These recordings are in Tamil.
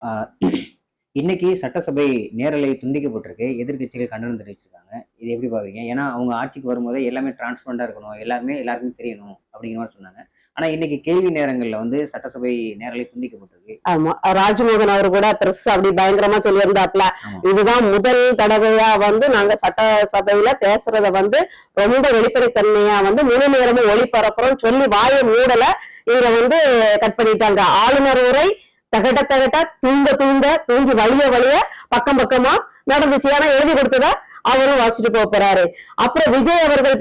ஆஹ் இன்னைக்கு சட்டசபை நேரலை துண்டிக்கப்பட்டிருக்கு. எதிர்க்கட்சிகள் கண்டனம் தெரிவிச்சிருக்காங்க. இது எப்படி பாக்குறீங்க? ஏன்னா அவங்க ஆட்சிக்கு வரும்போதே எல்லாமே டிரான்ஸ்பரண்டா இருக்கணும், எல்லாருமே எல்லாருக்கும் தெரியணும் அப்படிங்கிற மாதிரி சொன்னாங்க. ஆனா இன்னைக்கு கேள்வி நேரங்கள்ல வந்து சட்டசபை நேரலை துண்டிக்கப்பட்டிருக்கு. ஆமா, ராஜ்மோகன் அவர் கூட பிரஸ் அப்படி பயங்கரமா சொல்லியிருந்தாப்ல. ஆமா. இதுதான் முதல் தடவையா நாங்க சட்டசபையில பேசுறத ரொம்ப வெளிப்படைத்தன்மையா முழு நேரமும் ஒளிபரப்புறோம் சொல்லி வாயை மூடல. இங்க கட் பண்ணிட்டாங்க. ஆளுநர் உரை தகட்ட தகட்ட தூங்க தூங்க தூங்கி வழிய வழிய பக்கம் பக்கமா நடந்துச்சு. ஏன்னா எழுதி கொடுத்ததா அவரும் வாசிட்டு போறாரு. அப்புறம் விஜய் அவர்கள்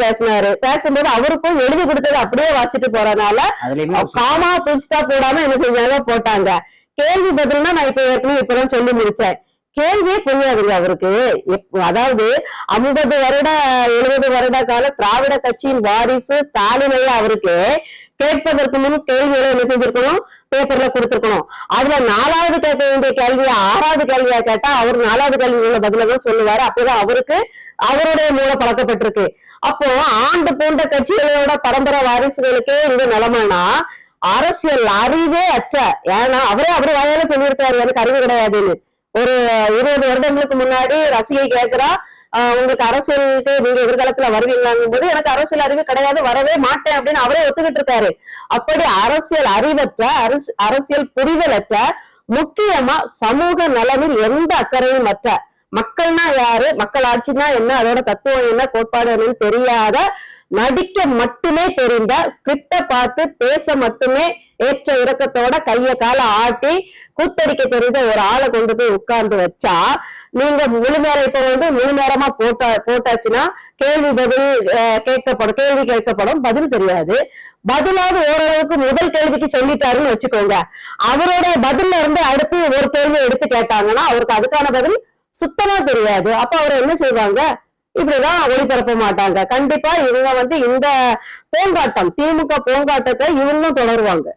பேசும்போது அவருக்கும் எழுதி கொடுத்தது அப்படியே வாசிட்டு போறதுனால காமா புல் ஸ்டாப் போடாம என்ன செஞ்சாங்க, போட்டாங்க. கேள்வி பதில்னா நான் இப்ப ஏற்கனவே இப்பதான் சொல்லி முடிச்சேன். கேள்வியே புரியாதுங்க அவருக்கு. அதாவது 50 வருட 70 வருட கால திராவிட கட்சியின் வாரிசு ஸ்டாலின் அவருக்கு கேட்பதற்கு முன் கேள்விகளை என்ன செஞ்சிருக்கணும், பேப்பர்ல கொடுத்திருக்கணும். அதுல 4வது கேட்க வேண்டிய கேள்வியா 6வது கேள்வியா கேட்டா அவர் 4வது கேள்வி பதிலதான் சொல்லுவாரு. அப்பதான் அவருக்கு அவருடைய மூல பழக்கப்பட்டிருக்கு. அப்போ ஆண்டு பூண்ட கட்சிகளோட பரம்பரை வாரிசுகளுக்கே இந்த நிலைமைனா அரசியல் அறிவே அச்ச. ஏன்னா அவரு வாயால சொல்லியிருக்காரு எனக்கு அறிவு கிடையாதுன்னு. ஒரு 20 வருடங்களுக்கு முன்னாடி ரசிகை கேட்கிறா, உங்களுக்கு அரசியலுக்கு நீங்க எதிர்காலத்துல வருவீங்களாங்கும் போது எனக்கு அரசியல் அறிவு கிடையாது, வரவே மாட்டேன் அப்படின்னு அவரே ஒத்துக்கிட்டு இருக்காரு. அப்படி அரசியல் அறிவற்ற, அரசியல் புரிதலற்ற, முக்கியமா சமூக நலனில் எந்த அக்கறையும் அற்ற, மக்கள்னா யாரு, மக்கள் ஆட்சினா என்ன, அதோட தத்துவம் என்ன, கோட்பாடு என்னன்னு தெரியாத, நடிக்க மட்டுமே தெரிந்த, ஸ்கிரிப்ட பார்த்து பேச மட்டுமே ஏற்ற இறக்கத்தோட கைய கால ஆட்டி கூத்தடிக்க தெரிஞ்ச ஒரு ஆளை கொண்டு போய் உட்கார்ந்து வச்சா நீங்க முழு நேரம் இப்ப முழு நேரமா போட்டாச்சுன்னா கேள்வி கேட்கப்படும், பதில் தெரியாது. பதிலாவது ஓரளவுக்கு முதல் கேள்விக்கு சொல்லிட்டாருன்னு வச்சுக்கோங்க. அவருடைய பதில்ல இருந்து அடுத்து ஒரு கேள்வி எடுத்து கேட்டாங்கன்னா அவருக்கு அதுக்கான பதில் சுத்தமா தெரியாது. அப்ப அவர் என்ன செய்வாங்க, இப்படிதான் ஒளிபரப்ப மாட்டாங்க. கண்டிப்பா இவங்க இந்த போங்காட்டம், திமுக போங்காட்டத்தை இவங்களும் தொடருவாங்க.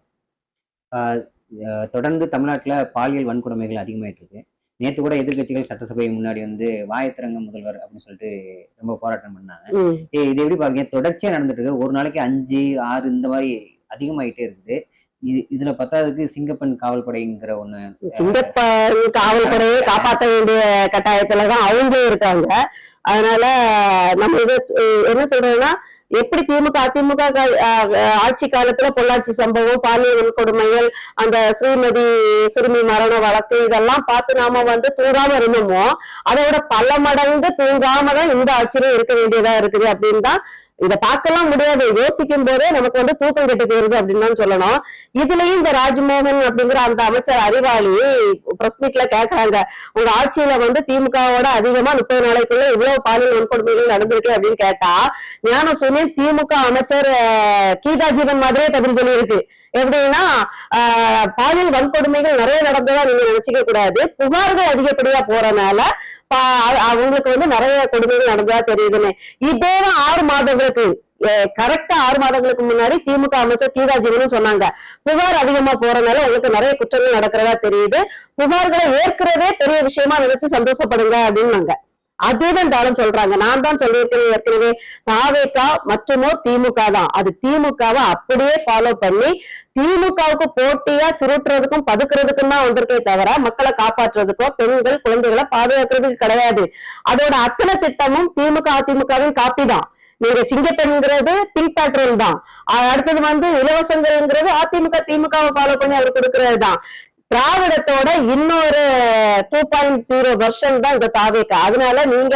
தொடர்ந்து தமிழ்நாட்டுல பாலியல் வன்கொடுமைகள் அதிகமாயிட்டு இருக்கு. நேத்து கூட எதிர்கட்சிகள் சட்டசபை முன்னாடி வாயத்திறங்க முதல்வர் அப்படின்னு சொல்லிட்டு ரொம்ப போராட்டம் பண்ணாங்க. இது எப்படி பாருங்க, தொடர்ச்சியா நடந்துட்டு இருக்கு. ஒரு நாளைக்கு 5, 6 இந்த மாதிரி அதிகமாயிட்டே இருக்குது. இதுல பத்தாவதுக்கு சிங்கப்பெண் காவல்படைங்கிற ஒண்ணு, சிங்கப்பெண் காவல்படையை காப்பாற்ற வேண்டிய கட்டாயத்துலதான் அவங்க இருக்காங்க. அதனால நம்ம என்ன சொல்றோம்னா, எப்படி திமுக அதிமுக ஆட்சி காலத்துல பொள்ளாச்சி சம்பவம், பாலியல் வன்கொடுமைகள், அந்த ஸ்ரீமதி சிறுமி மரண வழக்கு இதெல்லாம் பார்த்து நாம தூங்காம இருந்தோமோ அதோட பல மடங்கு தூங்காம தான் இந்த ஆட்சியிலும் இருக்க வேண்டியதா இருக்குது அப்படின்னு தான். இதை பார்க்கலாம் முடியாது, யோசிக்கும் போதே நமக்கு தூக்கம் கெட்டு போயிருது அப்படின்னு தான் சொல்லணும். இதுலயும் இந்த ராஜ்மோகன் அப்படிங்கிற அந்த அமைச்சர் அறிவாளி பிரஸ் மீட்ல கேட்கறாங்க, உங்க ஆட்சியில திமுகவோட அதிகமா 30 நாளைக்குள்ள இவ்வளவு பாலியல் வன்கொடுமைகள் நடந்திருக்கு அப்படின்னு கேட்டா ஞான சுனில் திமுக அமைச்சர் கீதா ஜீவன் மாதிரியே பதில் சொல்லி இருக்கு. எப்படின்னா பாலியல் வன்கொடுமைகள் நிறைய நடந்ததா நீங்க நினைச்சுக்க கூடாது, புகார்கள் அதிகப்படியா போறதுனால அவங்களுக்கு நிறைய கொடுமைகள் நடந்ததா தெரியுதுன்னு. இதேதான் 6 மாதங்களுக்கு கரெக்டா 6 மாதங்களுக்கு முன்னாடி திமுக அமைச்சர் கீதா ஜீவனும் சொன்னாங்க, புகார் அதிகமா போறதுனால உங்களுக்கு நிறைய குற்றங்கள் நடக்கிறதா தெரியுது, புகார்களை ஏற்கிறதே பெரிய விஷயமா நினைச்சு சந்தோஷப்படுங்க அப்படின்னாங்க. அதேதான் தாளும் சொல்றாங்க. நான் தான் சொல்லியிருக்கேன் ஏற்கனவே, தாவேகா மற்றுமோ திமுக தான். அது திமுகவை அப்படியே ஃபாலோ பண்ணி திமுகவுக்கு போட்டியா சுருட்டுறதுக்கும் பதுக்குறதுக்கும் தான் வந்திருக்கே தவிர மக்களை காப்பாற்றுறதுக்கோ பெண்கள் குழந்தைகளை பாதுகாக்கிறதுக்கு கிடையாது. அதோட அத்தனை திட்டமும் திமுக அதிமுகவின் காப்பி தான். நீங்க சிங்கப்பெண்ங்கிறது பிங்க் பேட்ரோல் தான். அடுத்தது இலவசங்கள்ங்கிறது அதிமுக திமுகவை ஃபாலோ பண்ணி அவர் கொடுக்கறது தான். திராவிடத்தோட இன்னொரு 2.0 வெர்ஷன் தான் இந்த தாவேகா. அதனால நீங்க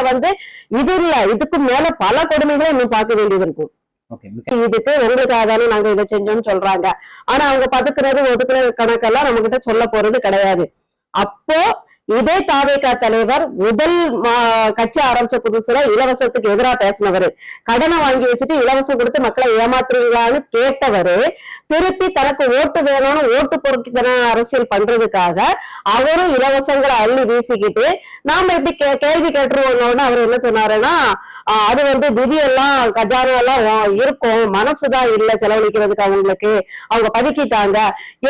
இது இல்ல, இதுக்கு மேல பல கொடுமைகளை இன்னும் பார்க்க வேண்டியது இருக்கும். இதுக்கு உங்களுக்காக தானே நாங்க இதை செஞ்சோம்னு சொல்றாங்க. ஆனா அவங்க பதுக்குறது ஒதுக்குறது கணக்கெல்லாம் நம்ம கிட்ட சொல்ல போறது கிடையாது. அப்போ இதே தாவேகா தலைவர் முதல் கட்சி ஆரம்பிச்ச புதுசுல இலவசத்துக்கு எதிராக பேசினவரு, கடனை வாங்கி வச்சுட்டு இலவசம் கொடுத்து மக்களை ஏமாத்துறீங்களான்னு கேட்டவரு, திருப்பி தனக்கு ஓட்டு வேணும்னு ஓட்டு பொறுக்கித்தன அரசியல் பண்றதுக்காக அவரும் இலவசங்களை அள்ளி வீசிக்கிட்டு நாம எப்படி கேள்வி கேட்டுருவோம்னு அவர் என்ன சொன்னாருன்னா, அது நிதியெல்லாம் கஜானெல்லாம் இருக்கும், மனசுதான் இல்ல செலவழிக்கிறதுக்கு, அவங்க பதுக்கிட்டாங்க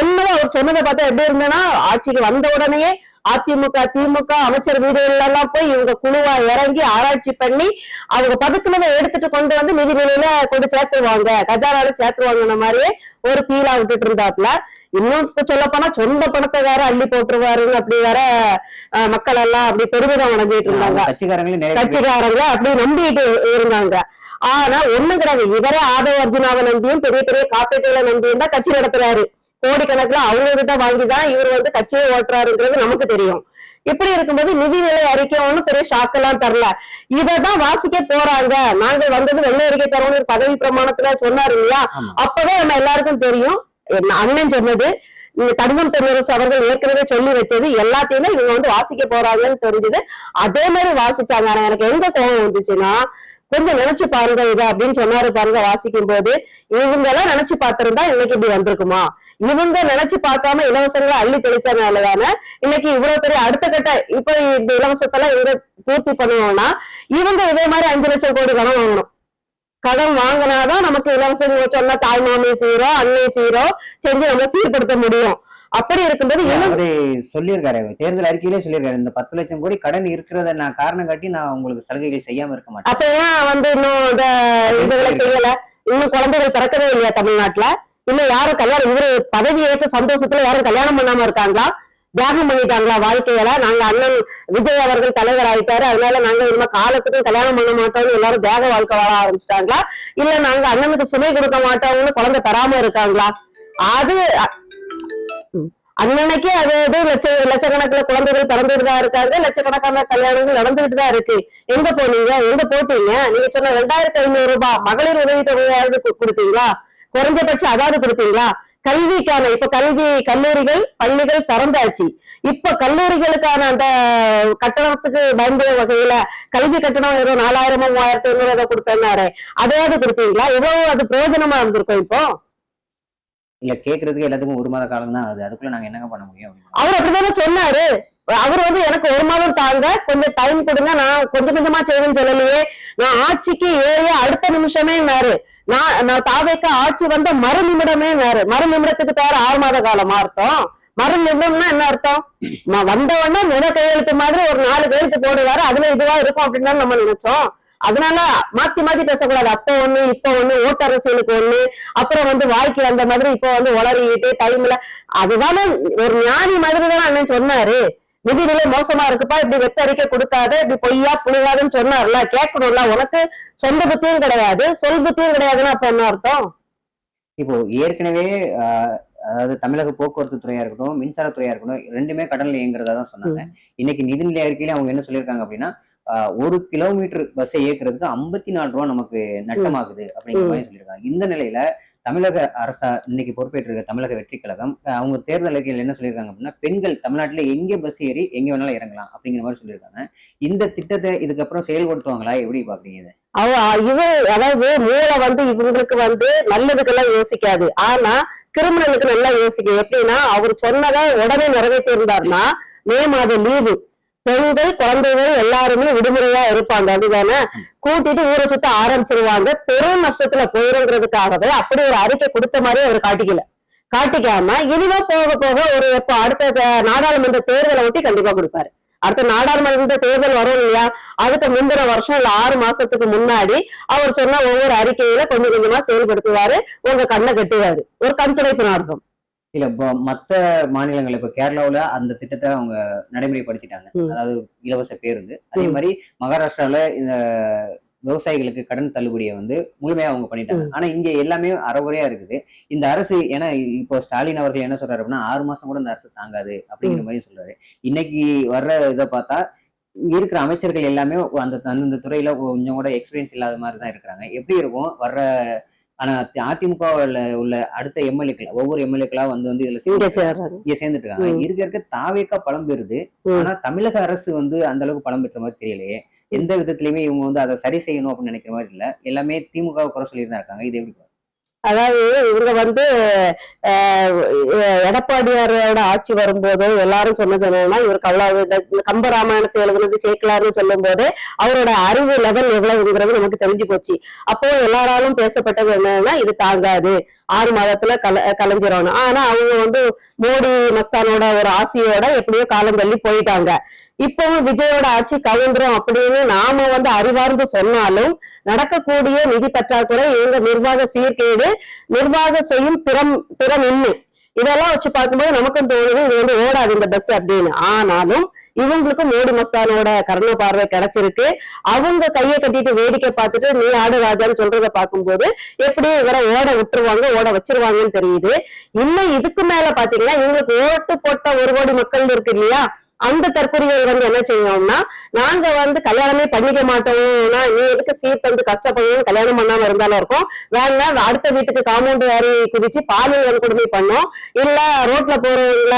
என்னவோ அவர் சொன்னதை பார்த்தா எப்படி இருந்தேன்னா, ஆட்சிக்கு வந்த உடனேயே அதிமுக திமுக அமைச்சர் வீடுகள் எல்லாம் போய் இவங்க குழுவா இறங்கி ஆராய்ச்சி பண்ணி அவங்க பதுக்குனதை எடுத்துட்டு கொண்டு வந்து நிதிநிலையில கொண்டு சேர்த்துருவாங்க, கஜானால சேர்த்துருவாங்கன்ற மாதிரியே ஒரு ஃபீலா விட்டுட்டு இருந்தாப்ல. இன்னும் சொல்ல போனா சொந்த பணத்தை வேற அள்ளி போட்டுருவாருன்னு அப்படி வேற மக்கள் எல்லாம் அப்படி பெருமிதம் அடைஞ்சிட்டு இருந்தாங்க, கட்சிக்காரங்க அப்படி நம்பிட்டு இருந்தாங்க. ஆனா ஒண்ணும் கிடையாது. இவரே ஆதவ அர்ஜுனாவை நம்பியும் பெரிய பெரிய காப்பீட்டுகளை நம்பியும் தான் கட்சி நடத்துறாரு. கோடிக்கணக்குல அவங்க கிட்ட வாங்கிதான் இவர் வந்து கட்சியை ஓட்டுறாருங்கிறது நமக்கு தெரியும். இப்படி இருக்கும்போது நிதிநிலை அறிக்கை ஒண்ணும் பெரிய ஷாக் எல்லாம் தரல. இததான் வாசிக்க போறாங்க. நாங்கள் வந்தது வெள்ளை அறிக்கை தரணும் பதவி பிரமாணத்துல சொன்னாரு இல்லையா, அப்பவே நம்ம எல்லாருக்கும் தெரியும். அண்ணன் சொன்னது தங்கம் தென்னரசு அவர்கள் ஏற்கனவே சொல்லி வச்சது எல்லாத்தையுமே இவங்க வந்து வாசிக்க போறாங்கன்னு தெரிஞ்சது. அதே மாதிரி வாசிச்சாங்க. ஆனா எனக்கு எங்க கோபம் வந்துச்சுன்னா, கொஞ்சம் நினைச்சு பாருங்க இது அப்படின்னு சொன்னாரு பாருங்க. வாசிக்கும் போது இவங்க எல்லாம் நினைச்சு பார்த்திருந்தா இன்னைக்கு இப்படி வந்திருக்குமா? இவங்க நினைச்சு பார்க்காம இலவசங்களை அள்ளி தெளிச்சதுனாலதானே இன்னைக்கு இவ்வளவு பெரிய அடுத்த கட்ட இப்ப இந்த இலவசத்தெல்லாம் இவங்க பூர்த்தி பண்ணுவோம்னா இவங்க இதே மாதிரி 5 லட்சம் கோடி கடன் வாங்கணும். கடன் வாங்கினாதான் நமக்கு இலவசம் சொன்னா தாய்மாமே சீரோ அன்னை சீரோ செஞ்சு நம்ம சீர்படுத்த முடியும். அப்படி இருக்கும்போது அவரு சொல்லியிருக்காரு, தேர்தல் அறிக்கையிலே சொல்லியிருக்காரு, இந்த 10 லட்சம் கோடி கடன் இருக்கிறத நான் காரணம் காட்டி நான் உங்களுக்கு சலுகைகள் செய்யாம இருக்க மாட்டேன். அப்ப ஏன் வந்து இன்னும் இந்த இதுகளை செய்யல? இன்னும் குழந்தைகள் பிறக்கவே இல்லையா தமிழ்நாட்டுல? இன்னும் யாரும் கல்யாணம் இவரு பதவி ஏற்ற சந்தோஷத்துல யாரும் கல்யாணம் பண்ணாம இருக்காங்களா? தியாகம் பண்ணிட்டாங்களா வாழ்க்கையில? நாங்க அண்ணன் விஜய் அவர்கள் தலைவர் ஆயிட்டாரு, அதனால நாங்க இனிமே காலத்துக்கும் கல்யாணம் பண்ண மாட்டோம்னு எல்லாரும் தியாக வாழ்க்கை வாழ ஆரம்பிச்சிட்டாங்களா? இல்ல நாங்க அண்ணனுக்கு சுமை கொடுக்க மாட்டோம்னு குழந்தை தராம இருக்காங்களா? அது அண்ணனுக்கே அது லட்சக்கணக்குல குழந்தைகள் பிறந்துட்டுதான் இருக்காங்க, லட்சக்கணக்கான கல்யாணங்கள் நடந்துகிட்டு தான் இருக்கு. எங்க போனீங்க? எங்க போட்டீங்க? நீங்க சொன்ன 2500 ரூபாய் மகளிர் உதவி தொகையாவது கொடுத்தீங்களா? குறைஞ்சபட்சம் அதாவது கொடுத்தீங்களா? கல்விக்கான இப்ப கல்லூரிகள் பள்ளிகள் திறந்தாச்சு. இப்ப கல்லூரிகளுக்கான அந்த கட்டணத்துக்கு பயன்படும் வகையில கல்வி கட்டணம் ஏதோ 4000 3500 கொடுப்பேன்னாரு, அதையாவது கொடுத்தீங்களா? எவ்வளவு அது பிரயோஜனமா இருந்திருக்கும். இப்போ இல்ல கேக்குறதுக்கு எல்லாத்துக்கும் 1 மாத காலம் தான் ஆகுது, அதுக்குள்ள நாங்க என்னங்க பண்ண முடியும்? அவர் அப்படித்தானே சொன்னாரு. அவர் வந்து எனக்கு 1 மாதம் தாங்க, கொஞ்சம் டைம் கொடுங்க, நான் கொஞ்சம் கொஞ்சமா செய்வேன்னு சொல்லலையே. நான் ஆட்சிக்கு ஏறிய அடுத்த நிமிஷமே நான் தாவேக்க ஆட்சி வந்த மறு நிமிடமே மறு நிமிடத்துக்கு தவிர 6 மாத காலமா அர்த்தம்? மறு நிமிடம்னா என்ன அர்த்தம்? வந்த உடனே முத கையெழுத்து மாதிரி ஒரு 4 கையெழுத்து போடுவாரு, அதுல இதுவா இருக்கும் அப்படின்னு தான் நம்ம நினைச்சோம். அதனால மாத்தி மாத்தி பேசக்கூடாது. அப்ப ஒண்ணு இப்ப ஒண்ணு, ஓட்டு அரசியலுக்கு ஒண்ணு, அப்புறம் வந்து வாய்க்கு வந்த மாதிரி இப்ப வந்து உளறிட்டு டைம்ல அதுதானே ஒரு ஞானி மாதிரி தானே அண்ணன் சொன்னாரு. நிதிநிலை மோசமா இருக்குப்பா, இப்படி வெத்த அறிக்கை கொடுக்காத, இப்படி பொய்யா புழுகாதுன்னு சொன்னார்ல, கேட்கணும்ல. உனக்கு சொந்த புத்தியும் கிடையாது, சொல் புத்தியும் கிடையாதுன்னு அப்ப என்ன அர்த்தம்? இப்போ ஏற்கனவே அதாவது தமிழக போக்குவரத்து துறையா இருக்கட்டும், மின்சாரத்துறையா இருக்கட்டும், 2மே கடல்ல இயங்குறதா தான் சொன்னாங்க. இன்னைக்கு நிதிநிலை அறிக்கையில அவங்க என்ன சொல்லியிருக்காங்க அப்படின்னா, 1 கிலோமீட்டர் பஸ்ஸை இயக்குறதுக்கு 54 ரூபா நமக்கு நட்டமாகுது அப்படிங்கிற மாதிரி சொல்லியிருக்காங்க. இந்த நிலையில தமிழக அரசா இன்னைக்கு பொறுப்பேற்றிருக்க தமிழக வெற்றி கழகம் அவங்க தேர்தல் அறிக்கையில் என்ன சொல்லியிருக்காங்க அப்படின்னா, பெண்கள் தமிழ்நாட்டுல எங்க பஸ் ஏறி எங்க வேணாலும் இறங்கலாம் அப்படிங்கிற மாதிரி சொல்லியிருக்காங்க. இந்த திட்டத்தை இதுக்கப்புறம் செயல்படுத்துவாங்களா, எப்படி பாக்குறீங்க? அதாவது மூளை வந்து இவங்களுக்கு வந்து நல்லதுக்கெல்லாம் யோசிக்காது, ஆனா கிரிமினலுக்கு நல்லா யோசிக்கும். எப்படின்னா அவர் சொன்னதை உடனே நிறைவேற்றி இருந்தாருன்னா மே மாதம் லீவு, பெண்கள் குழந்தைகள் எல்லாருமே விடுமுறையா இருப்பாங்க, அதுதானே கூட்டிட்டு ஊரை சுத்த ஆரம்பிச்சிருவாங்க. பெரும் நஷ்டத்துல போயிருங்கிறதுக்காகவே அப்படி ஒரு அறிக்கை கொடுத்த மாதிரி அவர் காட்டிக்காம இனிமே போக போக ஒரு அடுத்த நாடாளுமன்ற தேர்தலை ஒட்டி கண்டிப்பா கொடுப்பாரு. அடுத்த நாடாளுமன்ற தேர்தல் வரும் இல்லையா, அதுக்கு முந்தின வருஷம் இல்ல 6 மாசத்துக்கு முன்னாடி அவர் சொன்ன ஒவ்வொரு அறிக்கையில கொஞ்சம் கொஞ்சமா செயல்படுத்துவாரு, உங்க கண்ணை கட்டுவாரு, ஒரு கண் துடைப்பு நடக்கும். இல்ல மத்த மாநிலங்கள் இப்ப கேரளாவுல அந்த திட்டத்தை அவங்க நடைமுறைப்படுத்திட்டாங்க, அதாவது இலவச பேருந்து. அதே மாதிரி மகாராஷ்டிரால இந்த விவசாயிகளுக்கு கடன் தள்ளுபடியை வந்து முழுமையா அவங்க பண்ணிட்டாங்க. ஆனா இங்க எல்லாமே அறகுறையா இருக்குது இந்த அரசு. ஏன்னா இப்போ ஸ்டாலின் அவர்கள் என்ன சொல்றாரு அப்படின்னா, 6 மாசம் கூட இந்த அரசு தாங்காது அப்படிங்கிற மாதிரி சொல்றாரு. இன்னைக்கு வர்ற இதை பார்த்தா இருக்கிற அமைச்சர்கள் எல்லாமே அந்த துறையில கொஞ்சம் கூட எக்ஸ்பீரியன்ஸ் இல்லாத மாதிரி தான் இருக்கிறாங்க. எப்படி இருக்கும் வர்ற? ஆனா அதிமுக உள்ள அடுத்த எம்எல்ஏக்கள் ஒவ்வொரு எம்எல்ஏக்களா வந்து இதுல சேர்ந்துட்டு இருக்காங்க. இருக்க தாவேக்கா பலம் பெறுது, ஆனா தமிழக அரசு வந்து அந்த அளவுக்கு பலம் பெற்ற மாதிரி தெரியலையே. எந்த விதத்திலயுமே இவங்க வந்து அதை சரி செய்யணும் அப்படின்னு நினைக்கிற மாதிரி இல்ல, எல்லாமே திமுக குறை சொல்லிட்டு தான் இருக்காங்க. இது எப்படி? அதாவது இவங்க வந்து எடப்பாடியாரோட ஆட்சி வரும்போது எல்லாரும் சொன்னது என்னன்னா, இவருக்கு அவ்வளவு இந்த கம்பராமாயணத்தை எழுதுனது சேக்கலார்னு சொல்லும் போது அவரோட அறிவு லெவல் எவ்வளவுங்கிறது நமக்கு தெரிஞ்சு போச்சு. அப்போ எல்லாராலும் பேசப்பட்டது என்னன்னா, இது தாங்காது, 6 மாதத்துல கலைஞ்சிடணும். ஆனா அவங்க வந்து மோடி மஸ்தானோட ஒரு ஆசையோட எப்படியோ காலம் தள்ளி போயிட்டாங்க. இப்பவும் விஜயோட ஆட்சி கவுந்துரும் அப்படின்னு நாம வந்து அறிவார்ந்து சொன்னாலும் நடக்கக்கூடிய நிதி பற்றாக்குறை, இவங்க நிர்வாக சீர்கேடு, நிர்வாகம் செய்யும் திறமின்மை, இதெல்லாம் வச்சு பார்க்கும்போது நமக்கும் தோணுது இது வந்து ஓடாது இந்த பஸ் அப்படின்னு. ஆனாலும் இவங்களுக்கு மோடி மஸ்தானோட கருணை பார்வை கிடைச்சிருக்கு. அவங்க கையை கட்டிட்டு வேடிக்கை பார்த்துட்டு நீ ஆடு ராஜான்னு சொல்றத பார்க்கும்போது எப்படி இவரை ஓட விட்டுருவாங்க, ஓட வச்சிருவாங்கன்னு தெரியுது. இன்னும் இதுக்கு மேல பாத்தீங்கன்னா இவங்களுக்கு ஓட்டு போட்ட 1 கோடி மக்கள் இருக்கு இல்லையா, அந்த தற்கொலைகள் வந்து என்ன செய்யணும்னா, நாங்க வந்து கல்யாணமே பண்ணிக்க மாட்டோம்னா நீ எதுக்கு சீட் வந்து கஷ்டப்படணும், கல்யாணம் பண்ணாம இருந்தாலும் இருக்கும், வேணா அடுத்த வீட்டுக்கு காம்பவுண்ட் ஏறி குதிச்சு பாலியல் வன்கொடுமை பண்ணோம், இல்ல ரோட்ல போறவங்கள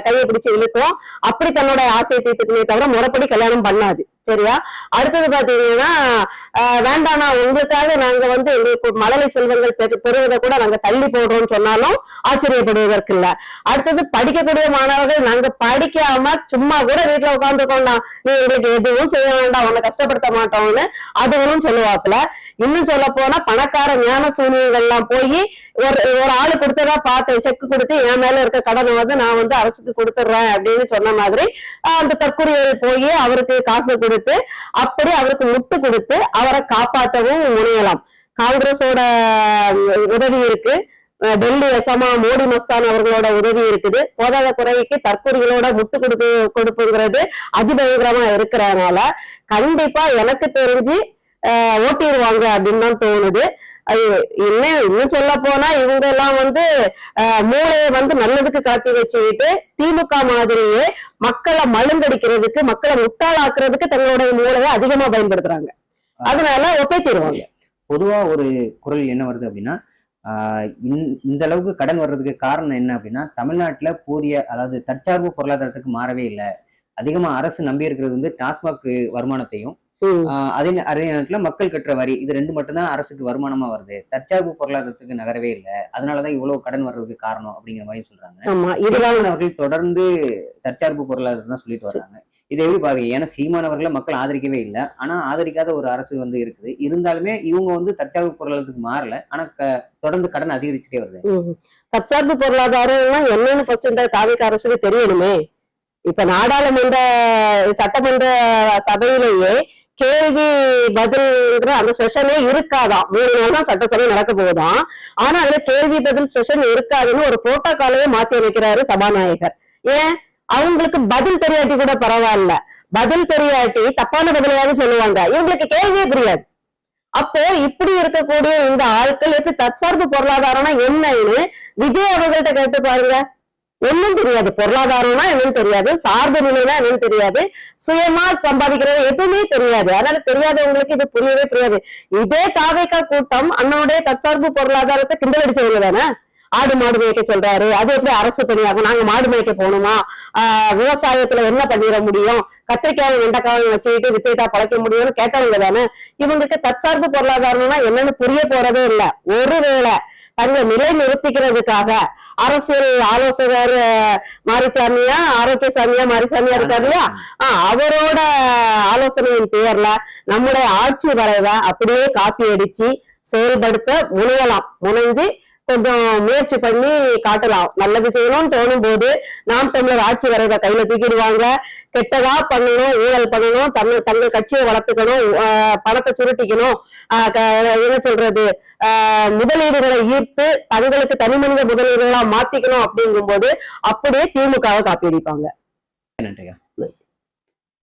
கையை பிடிச்சு இழுக்கும், அப்படி தன்னோட ஆசையை தீர்த்துக்குமே தவிர முறைப்படி கல்யாணம் பண்ணாது. சரியா? அடுத்தது பாத்தீங்கன்னா வேண்டானா உங்களுக்காக நாங்க வந்து எங்களுக்கு மழலை செல்வங்கள் பெறுவதை கூட நாங்க தள்ளி போடுறோம்னு சொன்னாலும் ஆச்சரியப்படுவதற்கு இல்ல. அடுத்தது படிக்கக்கூடிய மாணவர்கள் நாங்க படிக்காம சும்மா கூட வீட்டுல உட்காந்துருக்கோம்டா, நீ எங்களுக்கு எதுவும் செய்ய வேண்டாம், உன்னை கஷ்டப்படுத்த மாட்டோம்னு அதுவும் சொல்லுவாப்புல. இன்னும் சொல்ல போனா பணக்கார ஞான சூனியங்கள் எல்லாம் போய் ஒரு ஆளு கொடுத்ததா பார்த்தேன், செக் கொடுத்து என் மேல இருக்க கடனை வந்து நான் வந்து அரசுக்கு கொடுத்துடுறேன் அப்படின்னு சொன்ன மாதிரி அந்த தற்கொலைகள் போய் அவருக்கு காசு கொடுத்து அப்படி அவருக்கு முட்டு கொடுத்து அவரை காப்பாற்றவும் முனையலாம். காங்கிரஸோட உதவி இருக்கு, டெல்லி எசமா மோடி மஸ்தான் அவர்களோட உதவி இருக்குது. போதாத குறைக்கு தற்கொலைகளோட முட்டு கொடுப்புங்கிறது அதிபயங்கரமா இருக்கிறதுனால கண்டிப்பா எனக்கு தெரிஞ்சு ஓட்டிடுவாங்க அப்படின்னு தான் தோணுது. இன்னும் சொல்ல போனா இவங்க எல்லாம் வந்து மூளையை வந்து நல்லதுக்கு காட்டி வச்சுக்கிட்டு திமுக மாதிரியே மக்களை மழுங்கடிக்கிறதுக்கு, மக்களை முட்டாளாக்குறதுக்கு தங்களுடைய மூளையை அதிகமா பயன்படுத்துறாங்க. அதனால ஒப்பைத்திடுவாங்க. பொதுவா ஒரு குரல் என்ன வருது அப்படின்னா, இந்த அளவுக்கு கடன் வர்றதுக்கு காரணம் என்ன அப்படின்னா, தமிழ்நாட்டுல அதாவது தற்சார்பு பொருளாதாரத்துக்கு மாறவே இல்லை. அதிகமா அரசு நம்பி இருக்கிறது வந்து டாஸ்மாக் வருமானத்தையும், அதே நேரத்துல மக்கள் கட்டுற வரி, இது 2 மட்டும்தான் அரசுக்கு வருமானமா வருது. தற்சார்பு பொருளாதாரத்துக்கு நகரவே இல்லை, அதனாலதான் இவ்வளவு கடன் வர்றதுக்கு காரணம் அப்படிங்கிற மாதிரி சொல்றாங்க. சீமானவர்கள் தொடர்ந்து தற்சார்பு பொருளாதாரம் தான் சொல்லிட்டு வர்றாங்க. இதை எப்படி பாருங்க? ஏன்னா சீமானவர்களை மக்கள் ஆதரிக்கவே இல்லை, ஆனா ஆதரிக்காத ஒரு அரசு வந்து இருக்குது. இருந்தாலுமே இவங்க வந்து தற்சார்பு பொருளாதாரத்துக்கு மாறல, ஆனா தொடர்ந்து கடன் அதிகரிச்சுட்டே வருது. தற்சார்பு பொருளாதாரம் என்னன்னு ஃபர்ஸ்ட் இந்த தாவேக்கா அரசுக்கு தெரியணுமே. இப்ப நாடாளுமன்ற சட்டமன்ற சபையிலேயே கேள்வி பதில்ங்கிற அந்த செஷனே இருக்காதான். 3 நாள் தான் சட்டசபை நடக்க போகுதான். ஆனா அதுல கேள்வி பதில் செஷன் இருக்காதுன்னு ஒரு புரோட்டோகாலையே மாத்தி வைக்கிறாரு சபாநாயகர். ஏன்? அவங்களுக்கு பதில் தெரியாட்டி கூட பரவாயில்ல, பதில் தெரியாட்டி தப்பான பதிலாவது சொல்லுவாங்க, இவங்களுக்கு கேள்வியே புரியாது. அப்போ இப்படி இருக்கக்கூடிய இந்த ஆட்கள் எப்படி தற்சார்பு பொருளாதாரம்னா என்னன்னு விஜய் அவர்கள்ட்ட கேட்டு பாருங்க. ஒன்னும் தெரியாது, பொருளாதாரம்னா என்னன்னு தெரியாது, சார்பு நிலைனா என்னன்னு தெரியாது, சுயமா சம்பாதிக்கிறது எதுவுமே தெரியாது. அதனால தெரியாதவங்களுக்கு இது புரியவே புரியாது. இதே தாவேக்கா கூட்டம் அண்ணனுடைய தற்சார்பு பொருளாதாரத்தை கிண்டல் அடிச்சவங்க தானே. ஆடு மாடு மேய்க்க சொல்றாரு, அது எப்படி அரசு பணியாகும், நாங்க மாடு மேய்க்க போகணுமா, விவசாயத்துல என்ன பண்ணிட முடியும், கத்திரிக்காயும் வெண்டைக்காயும் வச்சுக்கிட்டு வித்துக்கிட்டா பழைக்க முடியும்னு கேட்டவங்க தானே. இவங்களுக்கு தற்சார்பு பொருளாதாரம்னா என்னன்னு புரிய போறதே இல்லை. ஒருவேளை தங்க நிலை நிறுத்திக்கிறதுக்காக அரசியல் ஆலோசகர் மாரிசாமியா, ஆரோக்கியசாமியா மாரிசாமியா இருக்காரு இல்லையா, அவரோட ஆலோசனையின் பேர்ல நம்முடைய ஆட்சி வரைவை அப்படியே காப்பி அடிச்சு செயல்படுத்த முனைஞ்சு கொஞ்சம் முயற்சி பண்ணி காட்டலாம். நல்லது செய்யணும்னு தோணும் போது நாம் தமிழர் ஆட்சி வரைவை கையில தூக்கிடுவாங்க. கெட்டதா பண்ணணும், ஊழல் பண்ணணும், தங்கள் கட்சியை வளர்த்துக்கணும், பணத்தை சுருட்டிக்கணும், என்ன சொல்றது, முதலீடுகளை ஈர்த்து தங்களுக்கு தனி மனித முதலீடுகளா மாத்திக்கணும் அப்படிங்கும் போது அப்படியே திமுகவை காப்பி அடிப்பாங்க. நன்றியா.